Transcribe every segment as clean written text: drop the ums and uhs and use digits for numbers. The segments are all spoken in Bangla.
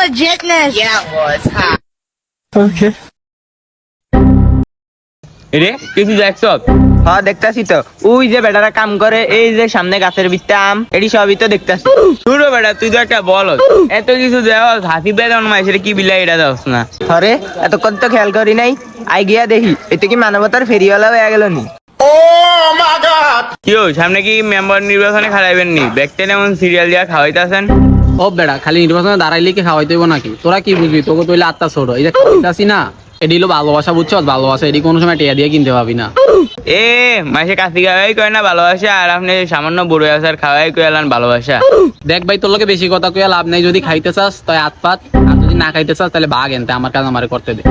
legitness. Yeah, it was. Huh? Okay. রে কিছু দেখছ? হ্যাঁ দেখতাছি তো, ওই যে বেটারা কাম করে, এই যে সামনে গাছের ভিতরে আম, এটি সবই তো দেখতাছি। শুরু বেটা, তুই তো একটা বলদ, এত কিছু দেওয়া হাসি বেদন মাইসের কি বিলাই এটা দাস না। আরে এতক্ষণ তো খেয়াল করি নাই, আই গিয়া দেখি এতে কি মানবতার ফেরিওয়ালা হয়ে গেল নি। কি সামনে কি মেম্বার নির্বাচনে খারাইবেন নি? ব্যক্তি এমন সিরিয়াল দিয়া খাওয়াইতেছেন। ও বেড়া, খালি নির্বাচনে দাঁড়াইলে কি খাওয়াইতে হইব নাকি? তোরা কি বুঝবি? তোকে তৈলে আত্মা ছোট, এই যে খাওয়াইতাছি না, এটি হলো ভালোবাসা, বুঝছো? ভালোবাসা এটি কোনো সময় টিয়া দিয়ে কিনতে পাবি না। এ মাসে কাশি খাওয়াই কয় না ভালোবাসা, আর আপনি সামান্য বড় আসার খাওয়াই কয়ালান ভালোবাসা। দেখ ভাই, তোর লোকে বেশি কথা কইয়া লাভ নাই। যদি খাইতে চাস তাই আতপাত, আর যদি না খাইতে চাস তাহলে বাঘ এনতে আমার কাজ আমারে করতে দে।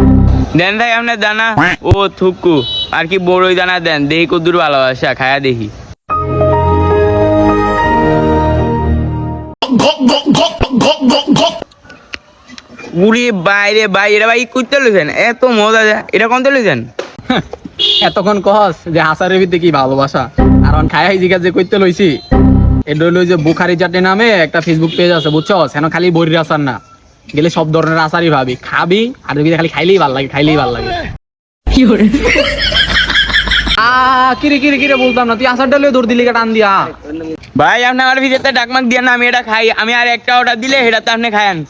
দেন ভাই আপনার দানা। ও থুকু আর কি বড়ই দানা দেন, দেখি কদ্দুর ভালোবাসা, খায়া দেখি। উড়ি বাইরে বাইরে ভাই কুইতে লইছেন, এত মজা যায়, এটা কোন লইছেন? এতক্ষণ কহস যে হাসারের ভিতরে কি ভালোবাসা, আর অন খাই জিজ্ঞাসা যে কইতে লইছি। এটা হইলো যে বুখারি চাটনি নামে একটা ফেসবুক পেজ আছে, বুঝছো? সেন খালি বড়ির আচার না, গেলে সব ধরনের আচারই ভাবি খাবি, আর যদি খালি খাইলেই ভাল লাগে, খাইলেই ভাল লাগে। কিরে কিরে কিরে বলতাম না, তুই আচারটা লিয়ে দৌড় দিলি টান দিয়া। ভাই আপনি আমার ভিতরে ডাকমাক দিয়ে না, আমি এটা খাই, আমি আর একটা অর্ডার দিলে সেটা তো আপনি খায়ান।